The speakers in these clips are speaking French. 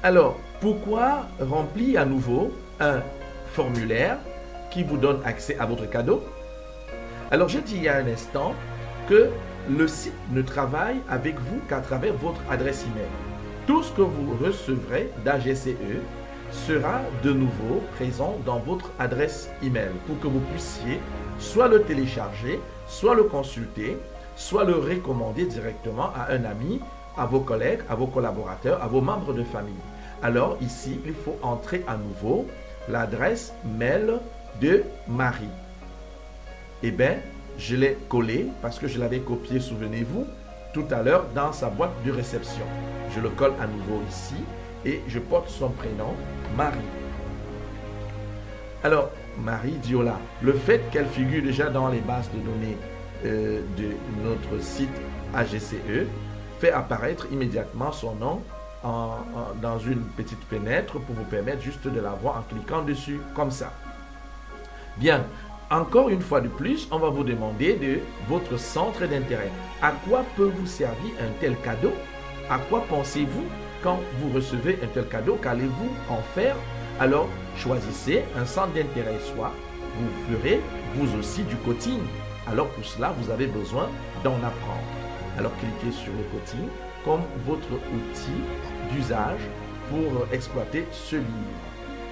Alors, pourquoi remplir à nouveau un formulaire qui vous donne accès à votre cadeau? Alors, j'ai dit il y a un instant que le site ne travaille avec vous qu'à travers votre adresse email. Tout ce que vous recevrez d'AGCE sera de nouveau présent dans votre adresse email pour que vous puissiez soit le télécharger, soit le consulter, soit le recommander directement à un ami, à vos collègues, à vos collaborateurs, à vos membres de famille. Alors ici, il faut entrer à nouveau l'adresse mail de Marie. Eh bien, je l'ai collé parce que je l'avais copié, souvenez-vous, tout à l'heure dans sa boîte de réception. Je le colle à nouveau ici et je porte son prénom, Marie. Alors, Marie Diola, le fait qu'elle figure déjà dans les bases de données de notre site AGCE fait apparaître immédiatement son nom dans une petite fenêtre pour vous permettre juste de la voir en cliquant dessus, comme ça. Bien, encore une fois de plus, on va vous demander de votre centre d'intérêt. À quoi peut vous servir un tel cadeau? À quoi pensez-vous quand vous recevez un tel cadeau? Qu'allez-vous en faire? Alors, choisissez un centre d'intérêt, soit vous ferez vous aussi du coaching. Alors pour cela, vous avez besoin d'en apprendre. Alors cliquez sur le coaching comme votre outil d'usage pour exploiter ce livre.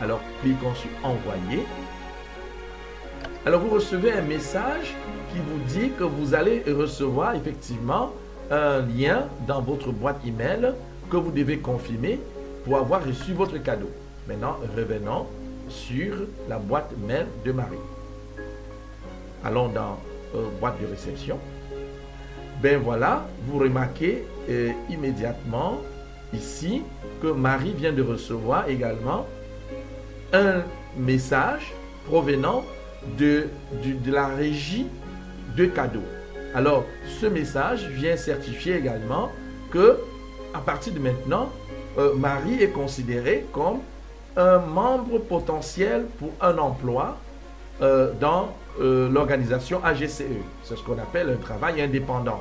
Alors cliquons sur envoyer. Alors vous recevez un message qui vous dit que vous allez recevoir effectivement un lien dans votre boîte email que vous devez confirmer pour avoir reçu votre cadeau. Maintenant, revenons sur la boîte mail de Marie. Allons dans boîte de réception. Ben voilà, vous remarquez immédiatement ici que Marie vient de recevoir également un message provenant de la régie de cadeaux. Alors, ce message vient certifier également que à partir de maintenant, Marie est considérée comme un membre potentiel pour un emploi dans l'organisation AGCE. C'est ce qu'on appelle un travail indépendant.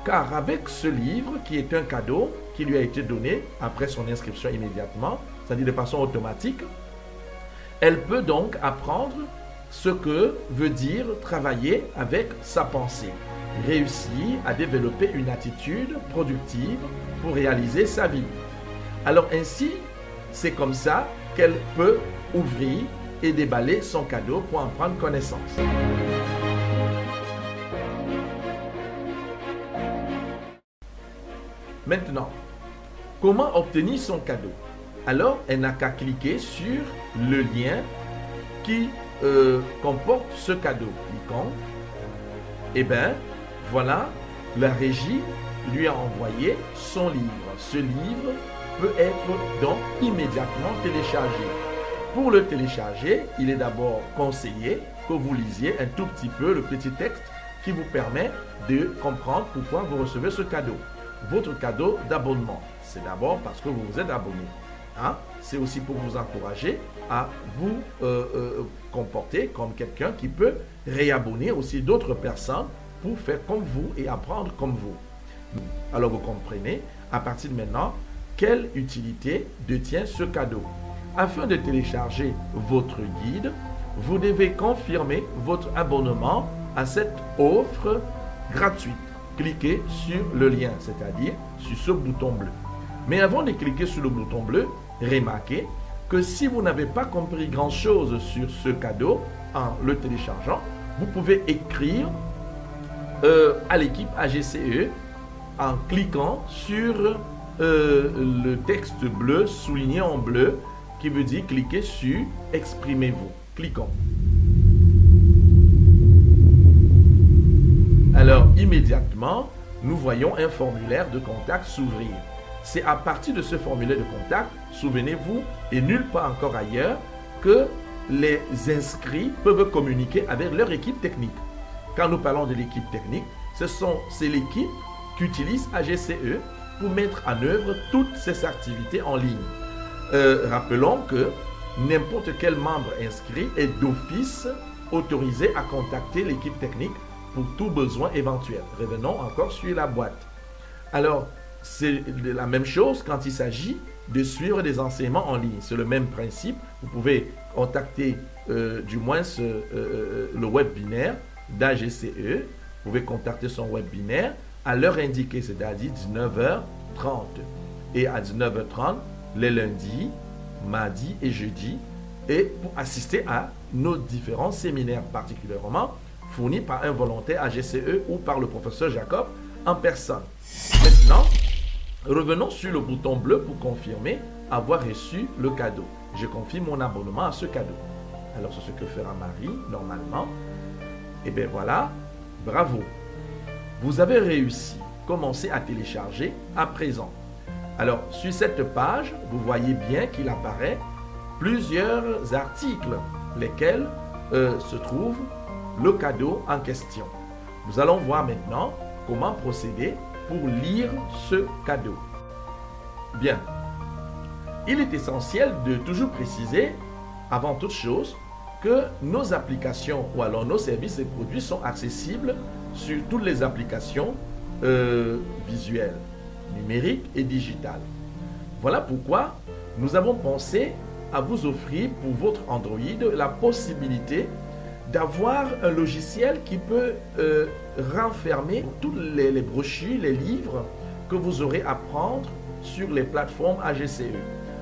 Car avec ce livre, qui est un cadeau qui lui a été donné après son inscription immédiatement, c'est-à-dire de façon automatique, elle peut donc apprendre ce que veut dire travailler avec sa pensée, réussir à développer une attitude productive pour réaliser sa vie. Alors ainsi, c'est comme ça qu'elle peut ouvrir et déballer son cadeau pour en prendre connaissance. Maintenant, comment obtenir son cadeau? Alors, elle n'a qu'à cliquer sur le lien qui comporte ce cadeau. Cliquons. Et bien, voilà, la régie lui a envoyé son livre. Ce livre peut être donc immédiatement téléchargé. Pour le télécharger, il est d'abord conseillé que vous lisiez un tout petit peu le petit texte qui vous permet de comprendre pourquoi vous recevez ce cadeau. Votre cadeau d'abonnement, c'est d'abord parce que vous vous êtes abonné. Hein? C'est aussi pour vous encourager à vous comporter comme quelqu'un qui peut réabonner aussi d'autres personnes pour faire comme vous et apprendre comme vous. Alors vous comprenez, à partir de maintenant, quelle utilité détient ce cadeau. Afin de télécharger votre guide, vous devez confirmer votre abonnement à cette offre gratuite. Cliquez sur le lien, c'est-à-dire sur ce bouton bleu. Mais avant de cliquer sur le bouton bleu, remarquez que si vous n'avez pas compris grand-chose sur ce cadeau en le téléchargeant, vous pouvez écrire à l'équipe AGCE en cliquant sur le texte bleu souligné en bleu qui veut dire cliquez sur exprimez-vous. Cliquons. Alors immédiatement, nous voyons un formulaire de contact s'ouvrir. C'est à partir de ce formulaire de contact, souvenez-vous, et nulle part encore ailleurs, que les inscrits peuvent communiquer avec leur équipe technique. Quand nous parlons de l'équipe technique, c'est l'équipe qui utilise AGCE pour mettre en œuvre toutes ces activités en ligne. Rappelons que n'importe quel membre inscrit est d'office autorisé à contacter l'équipe technique pour tout besoin éventuel. Revenons encore sur la boîte. Alors, c'est la même chose quand il s'agit de suivre des enseignements en ligne. C'est le même principe. Vous pouvez contacter du moins le webinaire d'AGCE. Vous pouvez contacter son webinaire à l'heure indiquée, c'est-à-dire 19h30. Et à 19h30, les lundis, mardis et jeudis, et pour assister à nos différents séminaires, particulièrement fournis par un volontaire AGCE ou par le professeur Jacob en personne. Maintenant, revenons sur le bouton bleu pour confirmer avoir reçu le cadeau. Je confirme mon abonnement à ce cadeau. Alors, c'est ce que fera Marie, normalement. Et bien voilà, bravo. Vous avez réussi. Commencez à télécharger à présent. Alors, sur cette page, vous voyez bien qu'il apparaît plusieurs articles, lesquels se trouve le cadeau en question. Nous allons voir maintenant comment procéder pour lire ce cadeau. Bien, il est essentiel de toujours préciser, avant toute chose, que nos applications ou alors nos services et produits sont accessibles sur toutes les applications visuelles, numériques et digitales. Voilà pourquoi nous avons pensé à vous offrir pour votre Android la possibilité d'avoir un logiciel qui peut renfermer toutes les brochures, les livres que vous aurez à prendre sur les plateformes AGCE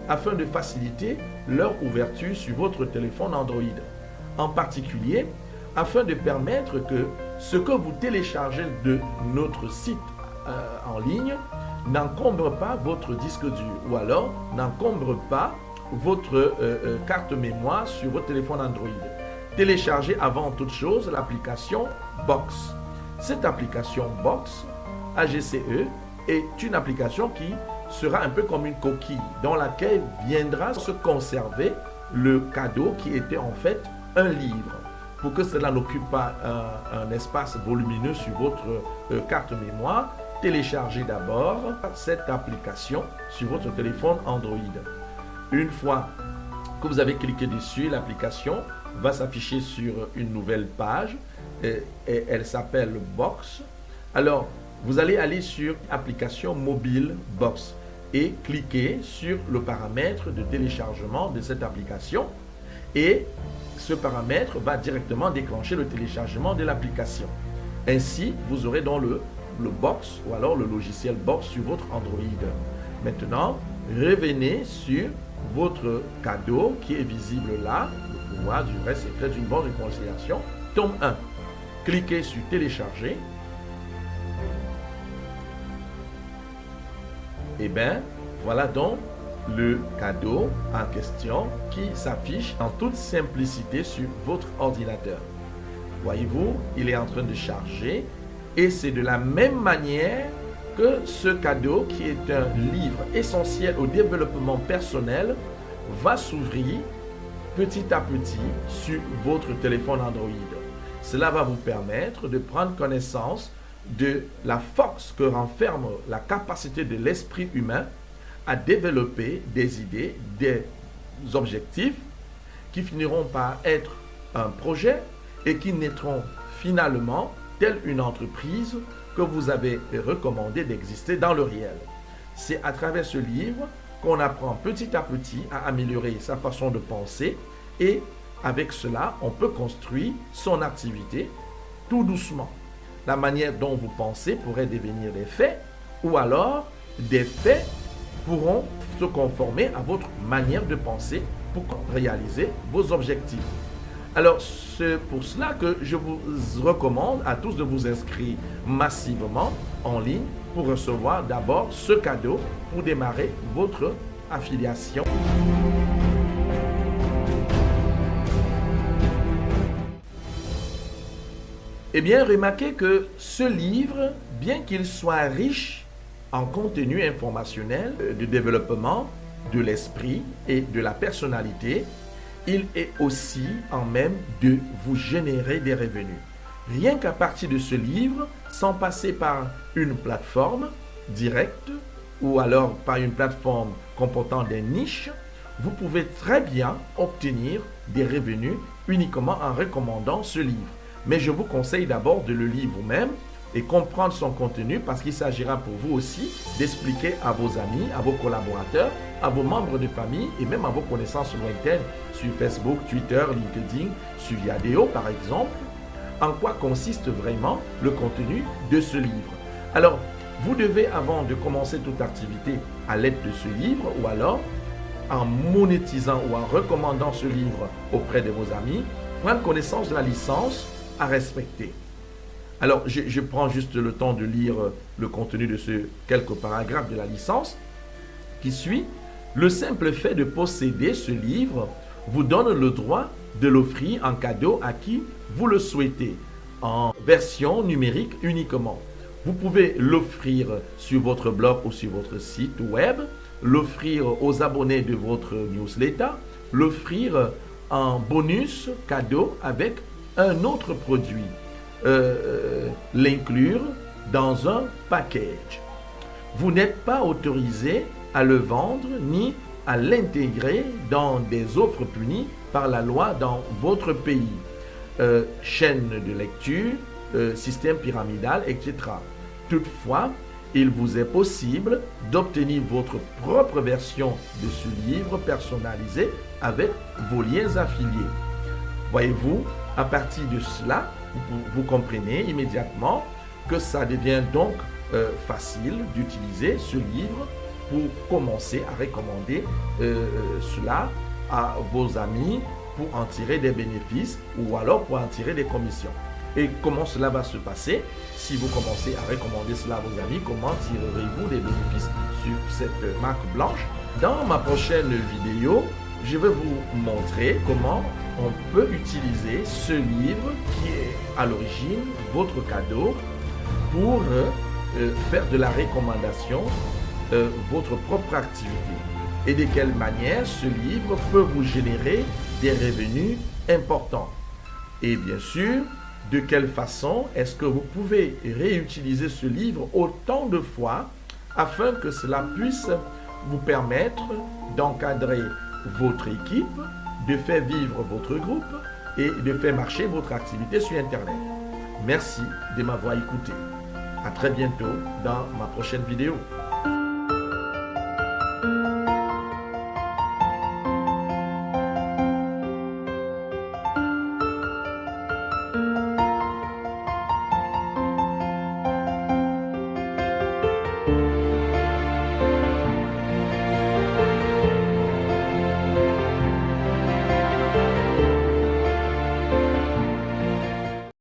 afin de faciliter leur ouverture sur votre téléphone Android. En particulier, afin de permettre que ce que vous téléchargez de notre site en ligne n'encombre pas votre disque dur ou alors n'encombre pas votre carte mémoire sur votre téléphone Android. Téléchargez avant toute chose l'application Box. Cette application Box AGCE est une application qui sera un peu comme une coquille dans laquelle viendra se conserver le cadeau qui était en fait un livre. Pour que cela n'occupe pas un espace volumineux sur votre carte mémoire, téléchargez d'abord cette application sur votre téléphone Android. Une fois que vous avez cliqué dessus, l'application va s'afficher sur une nouvelle page et elle s'appelle Box. Alors, vous allez aller sur application mobile Box et cliquer sur le paramètre de téléchargement de cette application et ce paramètre va directement déclencher le téléchargement de l'application. Ainsi, vous aurez donc le Box ou alors le logiciel Box sur votre Android. Maintenant, revenez sur votre cadeau qui est visible là, le pouvoir du vrai secret d'une bonne réconciliation, tome 1. Cliquez sur télécharger. Et bien, voilà donc le cadeau en question qui s'affiche en toute simplicité sur votre ordinateur. Voyez-vous, il est en train de charger et c'est de la même manière que ce cadeau qui est un livre essentiel au développement personnel va s'ouvrir petit à petit sur votre téléphone Android. Cela va vous permettre de prendre connaissance de la force que renferme la capacité de l'esprit humain à développer des idées, des objectifs qui finiront par être un projet et qui naîtront finalement telle une entreprise que vous avez recommandé d'exister dans le réel. C'est à travers ce livre qu'on apprend petit à petit à améliorer sa façon de penser et avec cela, on peut construire son activité tout doucement. La manière dont vous pensez pourrait devenir des faits ou alors des faits pourront se conformer à votre manière de penser pour réaliser vos objectifs. Alors, c'est pour cela que je vous recommande à tous de vous inscrire massivement en ligne pour recevoir d'abord ce cadeau pour démarrer votre affiliation. Eh bien, remarquez que ce livre, bien qu'il soit riche en contenu informationnel de développement de l'esprit et de la personnalité, il est aussi en même de vous générer des revenus. Rien qu'à partir de ce livre, sans passer par une plateforme directe ou alors par une plateforme comportant des niches, vous pouvez très bien obtenir des revenus uniquement en recommandant ce livre. Mais je vous conseille d'abord de le lire vous-même et comprendre son contenu, parce qu'il s'agira pour vous aussi d'expliquer à vos amis, à vos collaborateurs, à vos membres de famille et même à vos connaissances lointaines sur Facebook, Twitter, LinkedIn, sur Viadeo par exemple, en quoi consiste vraiment le contenu de ce livre. Alors, vous devez, avant de commencer toute activité à l'aide de ce livre, ou alors en monétisant ou en recommandant ce livre auprès de vos amis, prendre connaissance de la licence à respecter. Alors, je prends juste le temps de lire le contenu de ce quelques paragraphes de la licence qui suit. Le simple fait de posséder ce livre vous donne le droit de l'offrir en cadeau à qui vous le souhaitez, en version numérique uniquement. Vous pouvez l'offrir sur votre blog ou sur votre site web, l'offrir aux abonnés de votre newsletter, l'offrir en bonus cadeau avec un autre produit, l'inclure dans un package. Vous n'êtes pas autorisé à le vendre ni à l'intégrer dans des offres punies par la loi dans votre pays. Chaîne de lecture, système pyramidal, etc. Toutefois, il vous est possible d'obtenir votre propre version de ce livre personnalisé avec vos liens affiliés. Voyez-vous, à partir de cela, vous comprenez immédiatement que ça devient donc facile d'utiliser ce livre pour commencer à recommander cela à vos amis pour en tirer des bénéfices ou alors pour en tirer des commissions. Et comment cela va se passer? Si vous commencez à recommander cela à vos amis, comment tirerez-vous des bénéfices sur cette marque blanche? Dans ma prochaine vidéo, je vais vous montrer comment on peut utiliser ce livre qui est à l'origine votre cadeau pour faire de la recommandation votre propre activité et de quelle manière ce livre peut vous générer des revenus importants. Et bien sûr, de quelle façon est-ce que vous pouvez réutiliser ce livre autant de fois afin que cela puisse vous permettre d'encadrer votre équipe, de faire vivre votre groupe et de faire marcher votre activité sur Internet. Merci de m'avoir écouté. À très bientôt dans ma prochaine vidéo.